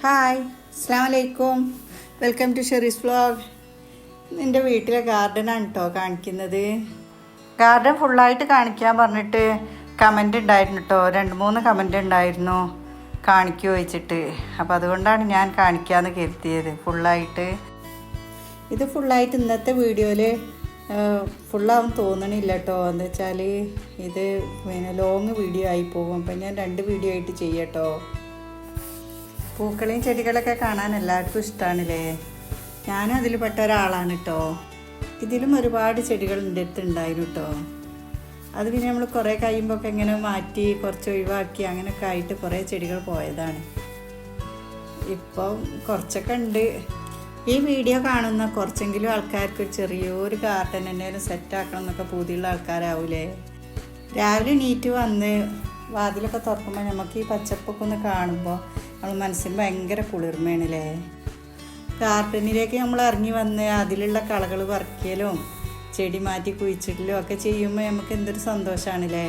Hi, അസ്സലാമു അലൈക്കും. Welcome to Sheri's vlog. എൻ്റെ വീട്ടിലെ ഗാർഡനാണ് കേട്ടോ കാണിക്കുന്നത്. ഗാർഡൻ ഫുള്ളായിട്ട് കാണിക്കാൻ പറഞ്ഞിട്ട് കമൻ്റ് ഉണ്ടായിരുന്നു കേട്ടോ. 2-3 കമൻ്റ് ഉണ്ടായിരുന്നു കാണിക്കുമോ വെച്ചിട്ട്. അപ്പോൾ അതുകൊണ്ടാണ് ഞാൻ കാണിക്കാമെന്ന് കരുതിയത് ഫുള്ളായിട്ട്. ഇത് ഫുള്ളായിട്ട് ഇന്നത്തെ വീഡിയോയിൽ ഫുള്ളാവും തോന്നണില്ല കേട്ടോ. എന്താ വെച്ചാൽ ഇത് ലോങ് വീഡിയോ ആയി പോകും. അപ്പം ഞാൻ 2 വീഡിയോ ആയിട്ട് ചെയ്യട്ടോ. പൂക്കളെയും ചെടികളൊക്കെ കാണാൻ എല്ലാവർക്കും ഇഷ്ടമാണല്ലേ. ഞാനും അതിൽ പെട്ട ഒരാളാണ് കേട്ടോ. ഇതിലും ഒരുപാട് ചെടികൾ എൻ്റെ അടുത്ത് ഉണ്ടായിരുന്നു കേട്ടോ. അത് പിന്നെ നമ്മൾ കുറേ കഴിയുമ്പോൾ ഒക്കെ ഇങ്ങനെ മാറ്റി കുറച്ച് ഒഴിവാക്കി അങ്ങനെയൊക്കെ ആയിട്ട് കുറേ ചെടികൾ പോയതാണ്. ഇപ്പം കുറച്ചൊക്കെ ഉണ്ട്. ഈ വീഡിയോ കാണുന്ന കുറച്ചെങ്കിലും ആൾക്കാർക്ക് ചെറിയൊരു ഗാർഡൻ എന്തെങ്കിലും സെറ്റാക്കണം എന്നൊക്കെ പൂതിയുള്ള ആൾക്കാരാവൂലേ. രാവിലെ എണീറ്റ് വന്ന് വാതിലൊക്കെ തുറക്കുമ്പോൾ നമുക്ക് ഈ പച്ചപ്പൊക്കെ ഒന്ന് കാണുമ്പോൾ നമ്മൾ മനസ്സിന് ഭയങ്കര കുളിർമയാണല്ലേ. ഗാർഡനിലേക്ക് നമ്മൾ ഇറങ്ങി വന്ന് അതിലുള്ള കളകൾ പറിക്കലും ചെടി മാറ്റി കുഴിച്ചിടലും ഒക്കെ ചെയ്യുമ്പോൾ നമുക്ക് എന്തൊരു സന്തോഷമാണല്ലേ.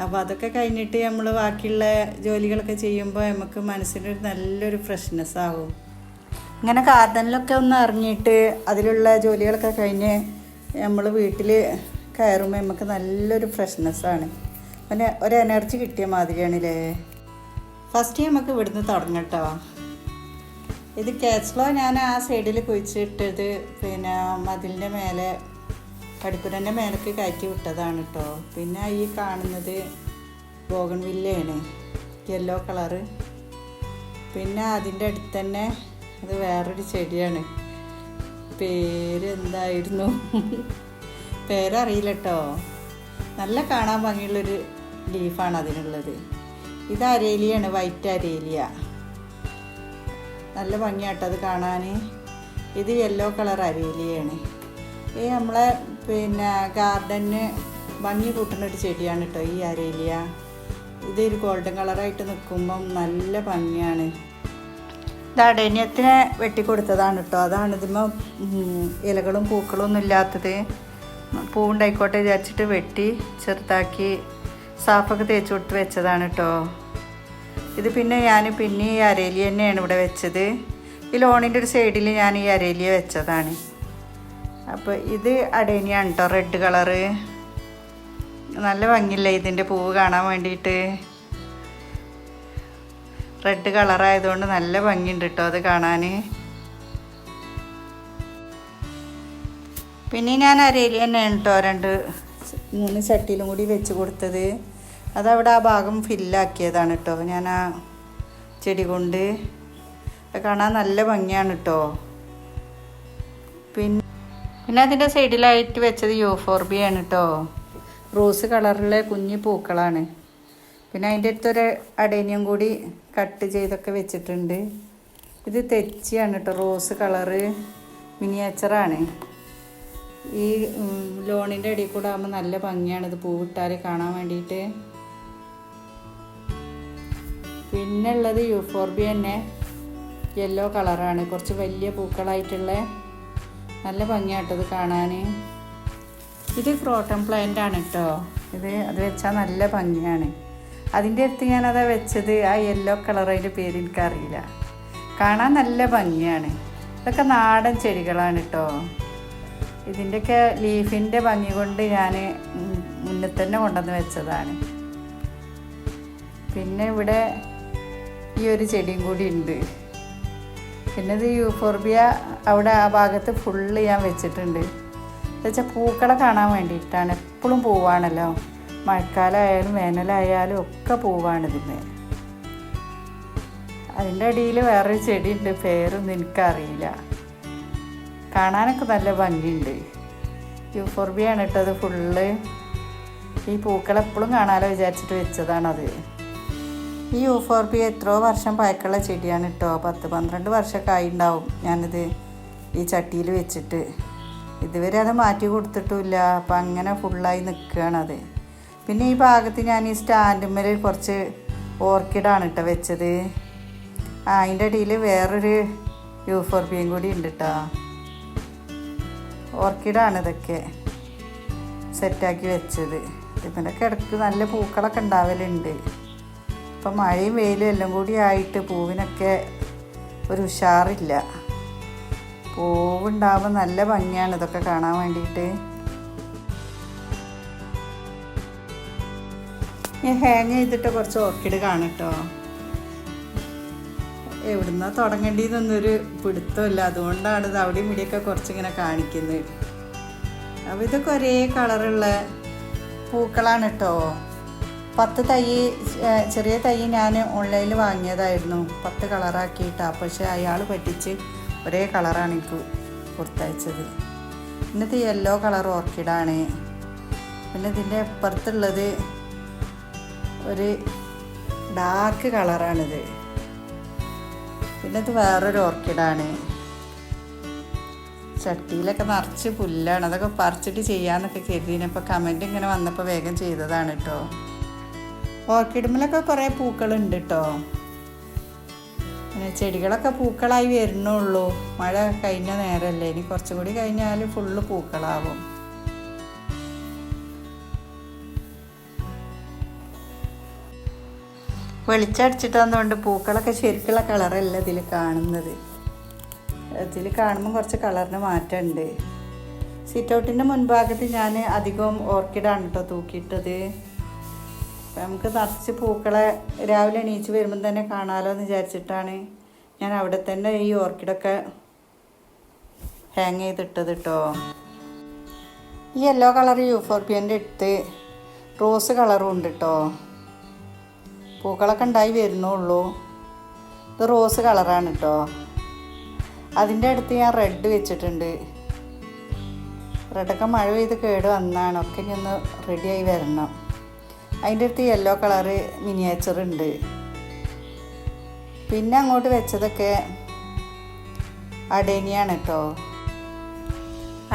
അപ്പോൾ അതൊക്കെ കഴിഞ്ഞിട്ട് നമ്മൾ ബാക്കിയുള്ള ജോലികളൊക്കെ ചെയ്യുമ്പോൾ നമുക്ക് മനസ്സിനൊരു നല്ലൊരു ഫ്രഷ്നെസ് ആവും. ഇങ്ങനെ ഗാർഡനിലൊക്കെ ഒന്ന് ഇറങ്ങിയിട്ട് അതിലുള്ള ജോലികളൊക്കെ കഴിഞ്ഞ് നമ്മൾ വീട്ടിൽ കയറുമ്പോൾ നമുക്ക് നല്ലൊരു ഫ്രഷ്നെസ്സാണ്. പിന്നെ ഒരു എനർജി കിട്ടിയ മാതിരിയാണല്ലേ. ഫസ്റ്റ് നമുക്ക് ഇവിടുന്ന് തുടങ്ങട്ടോ. ഇത് കാറ്റ്സ്ലോ ഞാൻ ആ സൈഡിൽ കുഴിച്ചിട്ടത് പിന്നെ മതിലിൻ്റെ മേലെ പടിപ്പുരൻ്റെ മേലേക്ക് കയറ്റി വിട്ടതാണ് കേട്ടോ. പിന്നെ ഈ കാണുന്നത് ബോഗൺവില്ലയാണ്, യെല്ലോ കളറ്. പിന്നെ അതിൻ്റെ അടുത്ത് തന്നെ അത് വേറൊരു ചെടിയാണ്. പേരെന്തായിരുന്നു പേരറിയില്ല കേട്ടോ. നല്ല കാണാൻ ഭംഗിയുള്ളൊരു ലീഫാണ് അതിനുള്ളത്. ഇത് അരേലിയാണ്, വൈറ്റ് അരേലിയ. നല്ല ഭംഗിയാട്ടോ അത് കാണാൻ. ഇത് യെല്ലോ കളർ അരേലിയാണ്. ഈ നമ്മളെ പിന്നെ ഗാർഡന് ഭംഗി കൂട്ടുന്നൊരു ചെടിയാണ് കേട്ടോ ഈ അരേലിയ. ഇതൊരു ഗോൾഡൻ കളറായിട്ട് നിൽക്കുമ്പം നല്ല ഭംഗിയാണ്. ഇത് അടേനിയത്തിനെ വെട്ടിക്കൊടുത്തതാണ് കേട്ടോ. അതാണ് ഇതിമ്പോൾ ഇലകളും പൂക്കളും ഒന്നും ഇല്ലാത്തത്. പൂവുണ്ടായിക്കോട്ടെ വിചാരിച്ചിട്ട് വെട്ടി ചെറുതാക്കി സാഫൊക്കെ തേച്ച് കൊടുത്ത് വെച്ചതാണ് കേട്ടോ. ഇത് പിന്നെ ഈ അരേലിയ തന്നെയാണ് ഇവിടെ വെച്ചത്. ഈ ലോണിൻ്റെ ഒരു സൈഡിൽ ഞാൻ ഈ അരേലിയ വെച്ചതാണ്. അപ്പോൾ ഇത് അടേനിയാണ് കേട്ടോ, റെഡ് കളറ്. നല്ല ഭംഗിയില്ലേ ഇതിൻ്റെ പൂവ് കാണാൻ വേണ്ടിയിട്ട്. റെഡ് കളറായതുകൊണ്ട് നല്ല ഭംഗിയുണ്ട് കേട്ടോ അത് കാണാൻ. പിന്നെ ഞാൻ അരേലിയ തന്നെയാണ് കേട്ടോ 2-3 ചട്ടിയിലും കൂടി വെച്ച് കൊടുത്തത്. അതവിടെ ആ ഭാഗം ഫില്ലാക്കിയതാണ് കേട്ടോ ഞാൻ ആ ചെടി കൊണ്ട്. കാണാൻ നല്ല ഭംഗിയാണ് കേട്ടോ. പിന്നെ അതിൻ്റെ സൈഡിലായിട്ട് വെച്ചത് യൂഫോർബിയാണ് കേട്ടോ. റോസ് കളറിലെ കുഞ്ഞു പൂക്കളാണ്. പിന്നെ അതിൻ്റെ അടുത്തൊരു അടേനിയം കൂടി കട്ട് ചെയ്തൊക്കെ വെച്ചിട്ടുണ്ട്. ഇത് തെച്ചിയാണ് കേട്ടോ, റോസ് കളറ് മിനിയേച്ചറാണ്. ഈ ലോണിൻ്റെ ഇടയിൽ കൂടെ ആകുമ്പോൾ നല്ല ഭംഗിയാണ് ഇത് പൂവിട്ടാൽ കാണാൻ വേണ്ടിയിട്ട്. പിന്നെ ഉള്ളത് യൂഫോർബിയ തന്നെ, യെല്ലോ കളറാണ്. കുറച്ച് വലിയ പൂക്കളായിട്ടുള്ള നല്ല ഭംഗിയായിട്ടത് കാണാൻ. ഇത് ക്രോട്ടൺ പ്ലാന്റ് ആണ് കേട്ടോ. അത് വെച്ചാൽ നല്ല ഭംഗിയാണ്. അതിൻ്റെ അടുത്ത് ഞാനതാ വെച്ചത് ആ യെല്ലോ കളർ, അതിൻ്റെ പേര് എനിക്കറിയില്ല. കാണാൻ നല്ല ഭംഗിയാണ്. ഇതൊക്കെ നാടൻ ചെടികളാണ് കേട്ടോ. ഇതിൻ്റെയൊക്കെ ലീഫിൻ്റെ ഭംഗി കൊണ്ട് ഞാൻ മുന്നിൽ തന്നെ കൊണ്ടുവന്ന് വെച്ചതാണ്. പിന്നെ ഇവിടെ ഈ ഒരു ചെടിയും കൂടി ഉണ്ട്. പിന്നെ ഇത് യൂഫോർബിയ അവിടെ ആ ഭാഗത്ത് ഫുള്ള് ഞാൻ വെച്ചിട്ടുണ്ട്. എന്നുവെച്ചാൽ പൂക്കളെ കാണാൻ വേണ്ടിയിട്ടാണ്. എപ്പോഴും പൂവാണല്ലോ, മഴക്കാലമായാലും വേനലായാലും ഒക്കെ പൂവാണ് ഇതിന്. അതിൻ്റെ അടിയിൽ വേറൊരു ചെടിയുണ്ട്, പേരൊന്നും എനിക്കറിയില്ല. കാണാനൊക്കെ നല്ല ഭംഗിയുണ്ട്. യൂഫോർബിയാണ് ഇട്ടത് ഫുള്ള്. ഈ പൂക്കളെപ്പോഴും കാണാമല്ലോ വിചാരിച്ചിട്ട് വെച്ചതാണത്. ഈ യൂഫോർബിയ എത്രയോ വർഷം പഴക്കമുള്ള ചെടിയാണ് കേട്ടോ. 10-12 വർഷമൊക്കെ ആയിട്ടുണ്ടാവും ഞാനിത് ഈ ചട്ടിയിൽ വെച്ചിട്ട്. ഇതുവരെ അത് മാറ്റി കൊടുത്തിട്ടുമില്ല. അപ്പം അങ്ങനെ ഫുള്ളായി നിൽക്കുകയാണത്. പിന്നെ ഈ ഭാഗത്ത് ഞാൻ ഈ സ്റ്റാൻഡുമ്മേൽ കുറച്ച് ഓർക്കിഡാണ് കേട്ടോ വെച്ചത്. അതിൻ്റെ അടിയിൽ വേറൊരു യൂഫോർബിയയും കൂടി ഉണ്ട് കേട്ടോ. ഓർക്കിഡാണ് ഇതൊക്കെ സെറ്റാക്കി വെച്ചത്. ഇതിൻ്റെ ഇടയ്ക്ക് നല്ല പൂക്കളൊക്കെ ഉണ്ടാവലുണ്ട്. ഇപ്പം മഴയും വെയിലും എല്ലാം കൂടി ആയിട്ട് പൂവിനൊക്കെ ഒരു ഉഷാറില്ല. പൂവുണ്ടാകുമ്പോൾ നല്ല ഭംഗിയാണ് ഇതൊക്കെ കാണാൻ വേണ്ടിയിട്ട്. ഞാൻ ഹാങ് ചെയ്തിട്ട് കുറച്ച് ഓർക്കിഡ് കാണും കേട്ടോ. എവിടുന്നാ തുടങ്ങേണ്ടതെന്നൊരു പിടുത്തമില്ല, അതുകൊണ്ടാണ് ഇത് അവിടെയും ഇവിടെയൊക്കെ കുറച്ചിങ്ങനെ കാണിക്കുന്നത്. അപ്പോൾ ഇതൊക്കെ ഒരേ കളറുള്ള പൂക്കളാണ് കേട്ടോ. 10 തൈ, ചെറിയ തൈ ഞാൻ ഓൺലൈനിൽ വാങ്ങിയതായിരുന്നു, 10 കളറാക്കിയിട്ടാണ്. പക്ഷേ അയാൾ പറ്റിച്ച് ഒരേ കളറാണ് എനിക്ക് കൊടുത്തയച്ചത്. ഇന്നത്തെ യെല്ലോ കളർ ഓർക്കിഡാണ്. പിന്നെ ഇതിൻ്റെ അപ്പുറത്തുള്ളത് ഒരു ഡാർക്ക് കളറാണിത്. പിന്നെ ഇത് വേറൊരു ഓർക്കിഡാണ്. ചട്ടിയിലൊക്കെ നിറച്ച് പുല്ലാണ്. അതൊക്കെ പറിച്ചിട്ട് ചെയ്യാമെന്നൊക്കെ കരുതിനപ്പോൾ കമൻറ്റ് ഇങ്ങനെ വന്നപ്പോൾ വേഗം ചെയ്തതാണ് കേട്ടോ. ഓർക്കിഡുമ്മിലൊക്കെ കുറേ പൂക്കളുണ്ട് കേട്ടോ. പിന്നെ ചെടികളൊക്കെ പൂക്കളായി വരുന്നുള്ളൂ. മഴ കഴിഞ്ഞ നേരമല്ലേ, ഇനി കുറച്ചും കൂടി കഴിഞ്ഞാൽ ഫുള്ള് പൂക്കളാവും. വെളിച്ചടിച്ചിട്ടാന്നുകൊണ്ട് പൂക്കളൊക്കെ ശരിക്കുള്ള കളറല്ല ഇതിൽ കാണുന്നത്. ഇതിൽ കാണുമ്പോൾ കുറച്ച് കളറിന് മാറ്റമുണ്ട്. സിറ്റൗട്ടിൻ്റെ മുൻഭാഗത്ത് ഞാൻ അധികം ഓർക്കിഡാണ് കേട്ടോ തൂക്കിയിട്ടത്. അപ്പം നമുക്ക് നിറച്ച് പൂക്കളെ രാവിലെ എണീച്ച് വരുമ്പം തന്നെ കാണാമല്ലോ എന്ന് വിചാരിച്ചിട്ടാണ് ഞാൻ അവിടെ തന്നെ ഈ ഓർക്കിഡൊക്കെ ഹാങ് ചെയ്തിട്ടത് കേട്ടോ. ഈ യെല്ലോ കളർ യൂഫോർബിയൻ്റെ അടുത്ത് റോസ് കളറും ഉണ്ട് കേട്ടോ. പൂക്കളൊക്കെ ഉണ്ടായി വരുന്നുള്ളൂ. ഇത് റോസ് കളറാണ് കേട്ടോ. അതിൻ്റെ അടുത്ത് ഞാൻ റെഡ് വെച്ചിട്ടുണ്ട്. റെഡൊക്കെ മഴ പെയ്ത് കേട് വന്നാണ്, ഒക്കെ ഇനി ഒന്ന് റെഡിയായി വരണം. അതിൻ്റെ അടുത്ത് യെല്ലോ കളറ് മിനിയേച്ചർ ഉണ്ട്. പിന്നെ അങ്ങോട്ട് വെച്ചതൊക്കെ അഡേനിയാണ് കേട്ടോ.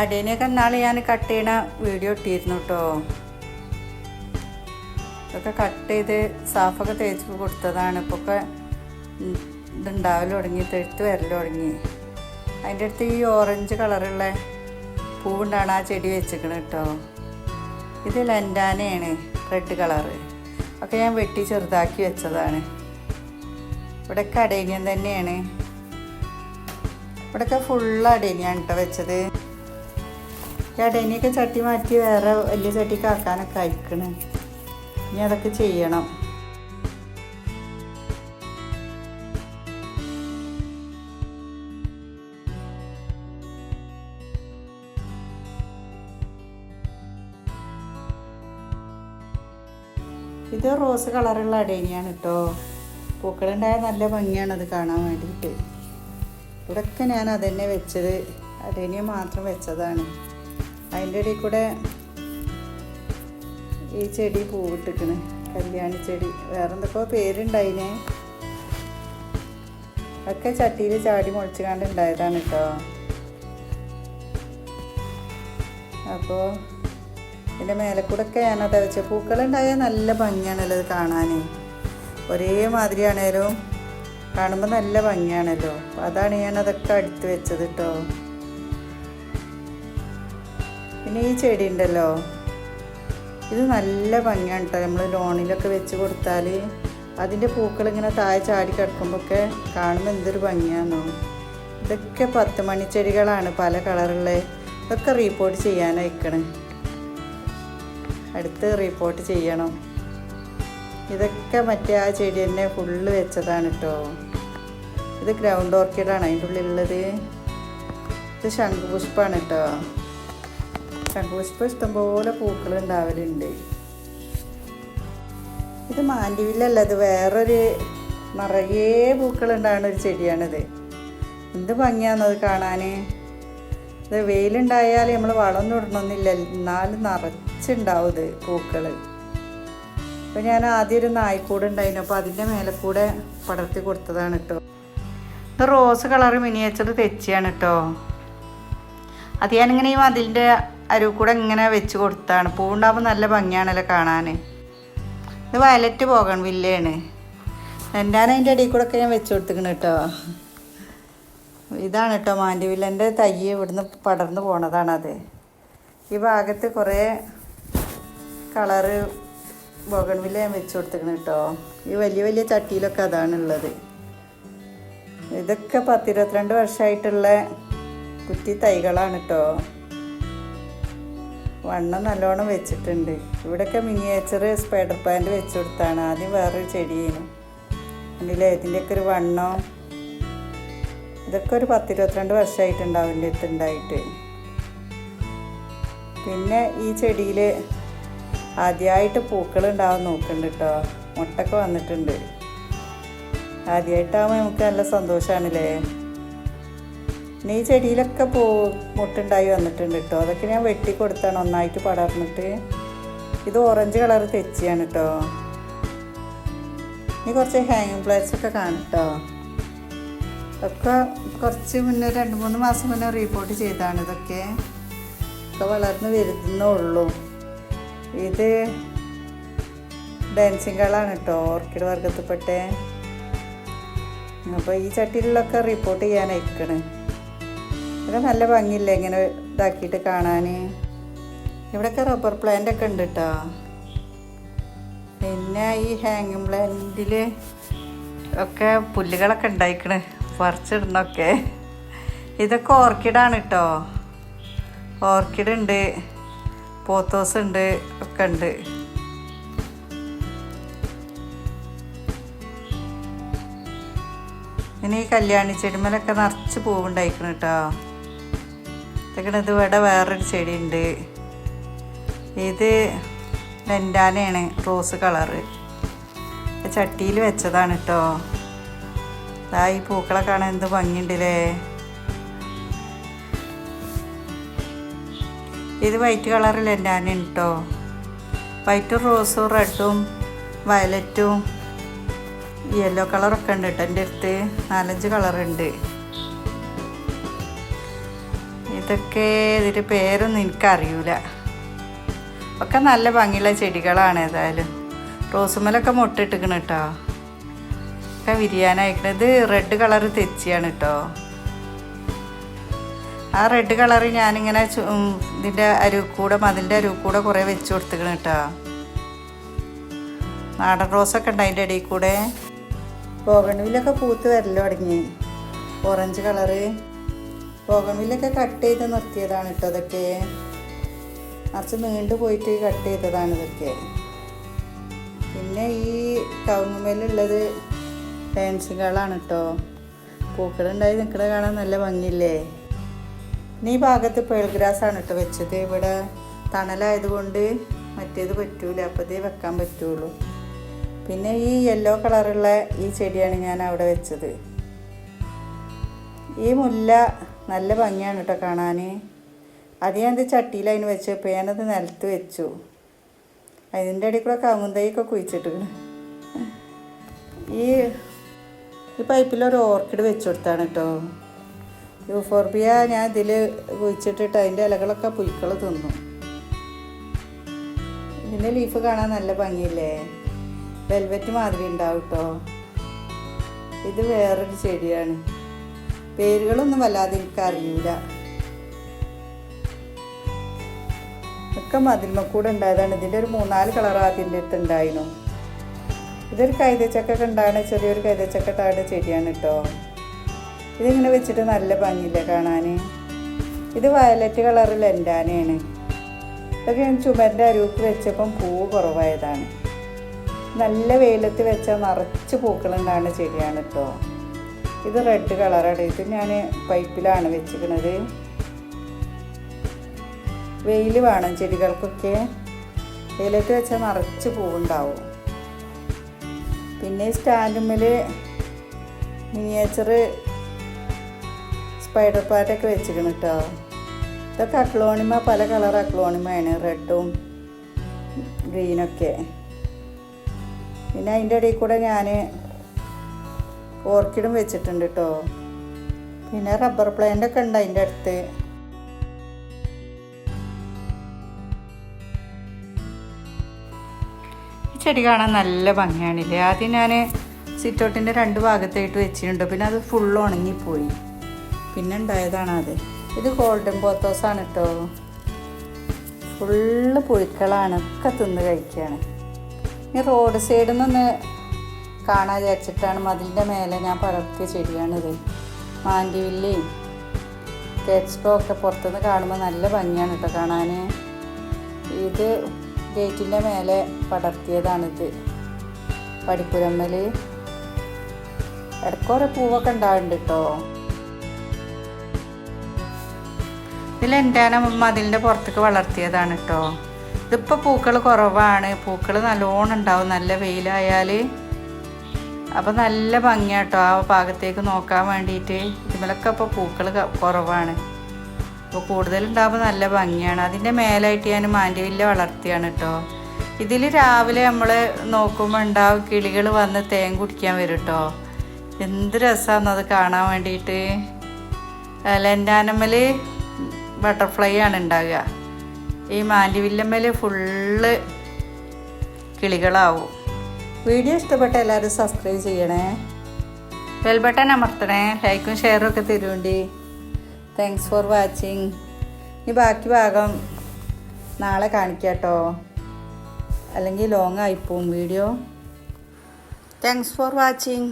അഡേനിയൊക്കെ ഇന്നാൾ ഞാൻ കട്ട് ചെയ്യണ വീഡിയോ ഇട്ടിരുന്നു കേട്ടോ. ഇതൊക്കെ കട്ട് ചെയ്ത് സാഫൊക്കെ തേച്ച് കൊടുത്തതാണ്. ഇപ്പൊക്കെ ഇതുണ്ടാവൽ തുടങ്ങി, തെഴുത്ത് വരൽ തുടങ്ങി. അതിൻ്റെ അടുത്ത് ഈ ഓറഞ്ച് കളറുള്ള പൂവുണ്ടാണ് ആ ചെടി വെച്ചിരിക്കണം കേട്ടോ. ഇത് ലൻഡാനയാണ്, റെഡ് കളറ്. ഒക്കെ ഞാൻ വെട്ടി ചെറുതാക്കി വെച്ചതാണ്. ഇവിടെയൊക്കെ അടേനിയം തന്നെയാണ്. ഇവിടെയൊക്കെ ഫുള്ള് അടേനിയാണ് കേട്ടോ വെച്ചത്. ഈ അടേനിയൊക്കെ ചട്ടി മാറ്റി വേറെ വലിയ ചട്ടിക്ക് ആക്കാനൊക്കെ അയക്കണ്. ഇനി അതൊക്കെ ചെയ്യണം. ഇത് റോസ് കളറുള്ള അടേനിയാണ് കേട്ടോ. പൂക്കളുണ്ടായ നല്ല ഭംഗിയാണ് അത് കാണാൻ വേണ്ടിയിട്ട്. ഇവിടെയൊക്കെ ഞാൻ അതന്നെ വെച്ചത്, അടേനിയ മാത്രം വെച്ചതാണ്. അതിൻ്റെ ഇടയിൽ കൂടെ ഈ ചെടി പൂവിട്ടിക്കണ്, കല്യാണി ചെടി. വേറെ എന്തൊക്കെയോ പേരുണ്ടായിനെ. ഒക്കെ ചട്ടിയിൽ ചാടി മുളച്ച് കണ്ടുണ്ടായതാണ് കേട്ടോ. അപ്പോൾ ഇതിൻ്റെ മേലെ കൂടെ ഒക്കെ ഞാനത് വെച്ച പൂക്കളുണ്ടായാൽ നല്ല ഭംഗിയാണല്ലോ അത് കാണാൻ. ഒരേ മാതിരിയാണേലും കാണുമ്പോൾ നല്ല ഭംഗിയാണല്ലോ. അപ്പോൾ അതാണ് ഞാനതൊക്കെ അടുത്ത് വെച്ചത് കേട്ടോ. പിന്നെ ഈ ചെടി ഉണ്ടല്ലോ, ഇത് നല്ല ഭംഗിയാണ് കേട്ടോ. നമ്മൾ ലോണിലൊക്കെ വെച്ച് കൊടുത്താൽ അതിൻ്റെ പൂക്കളിങ്ങനെ താഴെ ചാടി കിടക്കുമ്പോഴൊക്കെ കാണുമ്പോൾ എന്തൊരു ഭംഗിയാണോ. ഇതൊക്കെ 10 മണിച്ചെടികളാണ്, പല കളറുള്ള. ഇതൊക്കെ റീപ്പോർട്ട് ചെയ്യാനയക്കണം, അടുത്ത് റിപ്പോർട്ട് ചെയ്യണം. ഇതൊക്കെ മറ്റേ ആ ചെടി തന്നെ ഫുള്ള് വെച്ചതാണ് കേട്ടോ. ഇത് ഗ്രൗണ്ട് ഓർക്കിഡാണ് അതിൻ്റെ ഉള്ളിലുള്ളത്. ഇത് ശംഖുപുഷ്പമാണ് കേട്ടോ. ശംഖുപുഷ്പം ഇഷ്ടംപോലെ പൂക്കൾ ഉണ്ടാവലുണ്ട്. ഇത് മാൻഡിവില്ലല്ല, ഇത് വേറൊരു നിറയെ പൂക്കളുണ്ടാകുന്ന ഒരു ചെടിയാണിത്. എന്ത് ഭംഗിയാണെന്നത് കാണാൻ. ഇത് വെയിലുണ്ടായാൽ നമ്മൾ വളമൊന്നും ഇടണമെന്നില്ല, എന്നാലും നിറച്ചുണ്ടാവും ഇത് പൂക്കൾ. അപ്പോൾ ഞാൻ ആദ്യം ഒരു നായ്ക്കൂട് ഉണ്ടായിരുന്നു, അപ്പോൾ അതിൻ്റെ മേലെ കൂടെ പടർത്തി കൊടുത്തതാണ് കേട്ടോ. ഇത് റോസ് കളർ മിനിയേച്ചർ തെച്ചിയാണ് കേട്ടോ. അത് ഞാനിങ്ങനെ ഈ മതിലിൻ്റെ അരുവ് കൂടെ ഇങ്ങനെ വെച്ച് കൊടുത്താണ്. പൂവുണ്ടാകുമ്പോൾ നല്ല ഭംഗിയാണല്ലോ കാണാൻ. ഇത് വയലറ്റ് പോകൺ വില്ലയാണ്. എന്താണ് അതിൻ്റെ ഇടയിൽ കൂടെ ഒക്കെ ഞാൻ വെച്ച് കൊടുത്തിരിക്കണം കേട്ടോ. ഇതാണ് കേട്ടോ മാൻഡിവില്ലൻ്റെ തൈ, ഇവിടുന്ന് പടർന്നു പോണതാണത്. ഈ ഭാഗത്ത് കുറേ കളറ് ബോഗൺവില്ല ഞാൻ വെച്ച് കൊടുത്തിരിക്കണം കേട്ടോ. ഈ വലിയ വലിയ ചട്ടിയിലൊക്കെ അതാണുള്ളത്. ഇതൊക്കെ 10-22 വർഷമായിട്ടുള്ള കുറ്റി തൈകളാണ് കേട്ടോ. വണ്ണം നല്ലോണം വെച്ചിട്ടുണ്ട്. ഇവിടെയൊക്കെ മിനിയേച്ചർ സ്പൈഡർ പ്ലാന്റ് വെച്ച് കൊടുത്താണ്. ആദ്യം വേറൊരു ചെടിയേനു. അതിൽ ഇതിൻ്റെയൊക്കെ ഒരു വണ്ണം ഇതൊക്കെ ഒരു 10-22 വർഷമായിട്ടുണ്ടാവും എൻ്റെ അടുത്തുണ്ടായിട്ട്. പിന്നെ ഈ ചെടിയിൽ ആദ്യമായിട്ട് പൂക്കളുണ്ടാവാൻ നോക്കുന്നുണ്ട് കേട്ടോ. മുട്ടൊക്കെ വന്നിട്ടുണ്ട്. ആദ്യമായിട്ടാകുമ്പോൾ നമുക്ക് നല്ല സന്തോഷമാണല്ലേ. പിന്നെ ഈ ചെടിയിലൊക്കെ മുട്ടുണ്ടായി വന്നിട്ടുണ്ട് കേട്ടോ. അതൊക്കെ ഞാൻ വെട്ടി കൊടുത്താണ് ഒന്നായിട്ട് പടർന്നിട്ട്. ഇത് ഓറഞ്ച് കളർ തെച്ചിയാണ് കേട്ടോ. ഇനി കുറച്ച് ഹാങ്ങിങ് പ്ലാന്റ്സ് ഒക്കെ കാണും കേട്ടോ. ഒക്കെ കുറച്ച് മുന്നേ 2-3 മാസം മുന്നേ റിപ്പോർട്ട് ചെയ്താണ്. ഇതൊക്കെ വളർന്ന് വരുന്നുള്ളൂ. ഇത് ഡാൻസിങ് കളാണ് കേട്ടോ, ഓർക്കിഡ് വർഗത്തിൽപ്പെട്ടെ. അപ്പോൾ ഈ ചട്ടിയിലൊക്കെ റിപ്പോർട്ട് ചെയ്യാൻ അയക്കണ്. ഇതൊക്കെ നല്ല ഭംഗിയില്ലേ ഇങ്ങനെ ഇതാക്കിയിട്ട് കാണാൻ. ഇവിടെയൊക്കെ റബ്ബർ പ്ലാന്റ് ഒക്കെ ഉണ്ട് കേട്ടോ. പിന്നെ ഈ ഹാങ്ങിങ് പ്ലാന്റിൽ ഒക്കെ പുല്ലുകളൊക്കെ ഉണ്ടായിക്കണ്, പറിച്ചിടണൊക്കെ. ഇതൊക്കെ ഓർക്കിഡാണ് കേട്ടോ. ഓർക്കിഡ് ഉണ്ട്, പോത്തോസ് ഉണ്ട്, ഒക്കെ ഉണ്ട്. പിന്നെ ഈ കല്യാണി ചെടിമേലൊക്കെ നിറച്ച് പൂവുണ്ടായിക്കണം കേട്ടോ. ഇതൊക്കെ ഇത് ഇവിടെ വേറൊരു ചെടി ഉണ്ട്. ഇത് ലെൻഡാനയാണ്, റോസ് കളറ്. ചട്ടിയിൽ വെച്ചതാണ് കേട്ടോ. ഈ പൂക്കളെ കാണാൻ എന്ത് ഭംഗിയുണ്ടല്ലേ. ഇത് വൈറ്റ് കളറിൽ ലെൻഡാന കേട്ടോ. വൈറ്റും റോസും റെഡും വയലറ്റും യെല്ലോ കളറൊക്കെ ഉണ്ട് കേട്ടോ. എൻ്റെ അടുത്ത് 4-5 കളറുണ്ട്. ഇതൊക്കെ ഇതിൻ്റെ പേരൊന്നും എനിക്കറിയില്ല. ഒക്കെ നല്ല ഭംഗിയുള്ള ചെടികളാണ്. ഏതായാലും റോസുമലൊക്കെ മുട്ടിട്ടിക്കണം കേട്ടോ. ഒക്കെ വിരിയാനായിക്കണം. ഇത് റെഡ് കളറ് തെച്ചിയാണ് കേട്ടോ. ആ റെഡ് കളറ് ഞാനിങ്ങനെ ഇതിൻ്റെ അരുക്കൂടെ മതിലിൻ്റെ അരുക്കൂടെ കുറേ വെച്ച് കൊടുത്തിക്കണം കേട്ടോ. നാടൻ റോസൊക്കെ ഉണ്ട് അതിൻ്റെ ഇടയിൽ കൂടെ. ബോഗൺവില്ലൊക്കെ പൂത്ത് വരല് തുടങ്ങി. ഓറഞ്ച് കളറ് ബോഗൺവില്ലൊക്കെ കട്ട് ചെയ്ത് നിർത്തിയതാണ് കേട്ടോ. ഇതൊക്കെ കുറച്ച് നീണ്ടു പോയിട്ട് കട്ട് ചെയ്തതാണ് ഇതൊക്കെ. പിന്നെ ഈ കവുങ്ങുമേലുള്ളത് ഡാൻസിങ്ങുകളാണ് കേട്ടോ. പൂക്കളുണ്ടായി നിൽക്കണ കാണാൻ നല്ല ഭംഗിയില്ലേ. പിന്നെ ഈ ഭാഗത്ത് പേൾ ഗ്രാസാണ് കേട്ടോ വെച്ചത്. ഇവിടെ തണലായതുകൊണ്ട് മറ്റേത് പറ്റൂല, അപ്പോൾ ഇതേ വെക്കാൻ പറ്റുള്ളൂ. പിന്നെ ഈ യെല്ലോ കളറുള്ള ഈ ചെടിയാണ് ഞാൻ അവിടെ വെച്ചത്. ഈ മുല്ല നല്ല ഭംഗിയാണ് കേട്ടോ കാണാൻ. അത് ഞാൻ ഇത് ചട്ടിയിൽ അതിന് വെച്ചപ്പോൾ ഞാനത് നിലത്ത് വെച്ചു. അതിൻ്റെ ഇടയിൽ കൂടെ കവുന്തൈയൊക്കെ കുഴിച്ചിട്ടുണ്ട്. ഈ പൈപ്പിലൊരു ഓർക്കിഡ് വെച്ച് കൊടുത്താണ് കേട്ടോ. യൂഫോർബിയ ഞാൻ ഇതിൽ കുഴിച്ചിട്ടിട്ട് അതിൻ്റെ ഇലകളൊക്കെ പുഴുക്കൾ തിന്നു. ഇതിൻ്റെ ലീഫ് കാണാൻ നല്ല ഭംഗിയില്ലേ. വെൽവെറ്റ് മാതിരി ഉണ്ടാവും കേട്ടോ. ഇത് വേറൊരു ചെടിയാണ്. പേരുകളൊന്നും വല്ലാതെ എനിക്കറിയില്ല. ഒക്കെ മതിൽമക്കൂടെ ഉണ്ടായതാണ്. ഇതിൻ്റെ ഒരു 3-4 കളർ ആദ്യൻ്റെ അടുത്ത് ഉണ്ടായിരുന്നു. ഇതൊരു കൈതച്ചക്കൊക്കെ ഉണ്ടാകുന്ന ചെറിയൊരു കൈതച്ചക്കട്ടായുടെ ചെടിയാണ് കേട്ടോ. ഇതിങ്ങനെ വെച്ചിട്ട് നല്ല ഭംഗിയില്ലേ കാണാൻ. ഇത് വയലറ്റ് കളറ് ലെൻഡാനയാണ്. ഇതൊക്കെ ഞാൻ ചുമരിൻ്റെ അരുവിക്ക് വെച്ചപ്പം പൂവ് കുറവായതാണ്. നല്ല വെയിലത്ത് വെച്ചാൽ നിറച്ച് പൂക്കളുണ്ടാകുന്ന ചെടിയാണ് കേട്ടോ. ഇത് റെഡ് കളറാണ്. ഇത് ഞാൻ പൈപ്പിലാണ് വെച്ചിരിക്കുന്നത്. വെയിൽ വേണം ചെടികൾക്കൊക്കെ. വെയിലത്ത് വെച്ചാൽ നിറച്ച് പൂവുണ്ടാവും. പിന്നെ സ്റ്റാൻഡുമ്മൽ മിനിയേച്ചർ സ്പൈഡർ പ്ലാന്റൊക്കെ വെച്ചിരിക്കണം കേട്ടോ. ഇതൊക്കെ അക്ലോണിമ, പല കളർ അക്ലോണിമയാണ്, റെഡും ഗ്രീനൊക്കെ. പിന്നെ അതിൻ്റെ ഇടയിൽ കൂടെ ഞാൻ ഓർക്കിഡും വെച്ചിട്ടുണ്ട് കേട്ടോ. പിന്നെ റബ്ബർ പ്ലാന്റൊക്കെ ഉണ്ട് അതിൻ്റെ അടുത്ത്. ഈ ചെടി കാണാൻ നല്ല ഭംഗിയാണില്ലേ. ആദ്യം ഞാൻ സിറ്റൗട്ടിൻ്റെ 2 ഭാഗത്തായിട്ട് വെച്ചിട്ടുണ്ട്. പിന്നെ അത് ഫുള്ള് ഉണങ്ങിപ്പോയി. പിന്നെ ഉണ്ടായതാണ് അത്. ഇത് ഗോൾഡൻ പോത്തോസാണ് കേട്ടോ. ഫുള്ള് പുഴുക്കളാണ്, ഒക്കെ തിന്ന് കഴിക്കുകയാണ്. ഈ റോഡ് സൈഡിൽ നിന്ന് കാണാൻ വിചാരിച്ചിട്ടാണ് മതിലിൻ്റെ മേലെ ഞാൻ പടർത്തിയ ചെടിയാണിത്. മാൻഡിവില്ലയും കേറ്റ്സ്ട്രോ ഒക്കെ പുറത്തുനിന്ന് കാണുമ്പോൾ നല്ല ഭംഗിയാണ് കേട്ടോ കാണാൻ. ഇത് ഗേറ്റിൻ്റെ മേലെ പടർത്തിയതാണിത്. പടിപ്പുരമ്മൽ ഇടയ്ക്കോരോ പൂവൊക്കെ ഉണ്ടാവുന്നുണ്ട് കേട്ടോ. ഇതിൽ എൻ്റെ മതിലിൻ്റെ പുറത്തേക്ക് വളർത്തിയതാണ് കേട്ടോ. ഇതിപ്പോൾ പൂക്കൾ കുറവാണ്. പൂക്കൾ നല്ലോണം ഉണ്ടാവും നല്ല വെയിലായാൽ. അപ്പോൾ നല്ല ഭംഗിയാണ് കേട്ടോ ആ ഭാഗത്തേക്ക് നോക്കാൻ വേണ്ടിയിട്ട്. ഇതിമേലൊക്കെ ഇപ്പോൾ പൂക്കൾ കുറവാണ്. അപ്പോൾ കൂടുതലുണ്ടാകുമ്പോൾ നല്ല ഭംഗിയാണ്. അതിൻ്റെ മേലായിട്ട് ഞാൻ മാൻഡിവില്ല വളർത്തിയാണ് കേട്ടോ. ഇതിൽ രാവിലെ നമ്മൾ നോക്കുമ്പോൾ ഉണ്ടാവും കിളികൾ വന്ന് തേൻ കുടിക്കാൻ വരും കേട്ടോ. എന്ത് രസമാണെന്ന് അത് കാണാൻ വേണ്ടിയിട്ട്. ലെൻഡാനമ്മൽ ബട്ടർഫ്ലൈ ആണ് ഉണ്ടാകുക. ഈ മാൻഡിവില്ലമ്മൽ ഫുള്ള് കിളികളാവും. വീഡിയോ ഇഷ്ടപ്പെട്ട എല്ലാവരും സബ്സ്ക്രൈബ് ചെയ്യണേ, ബെൽ ബട്ടൺ അമർത്തണേ, ലൈക്കും ഷെയറും ഒക്കെ തരുവേണ്ടി. Thanks for watching. ഈ ബാക്കി ഭാഗം നാളെ കാണിക്കാം കേട്ടോ, അല്ലെങ്കിൽ ലോങ് ആയിപ്പോവും വീഡിയോ. Thanks for watching.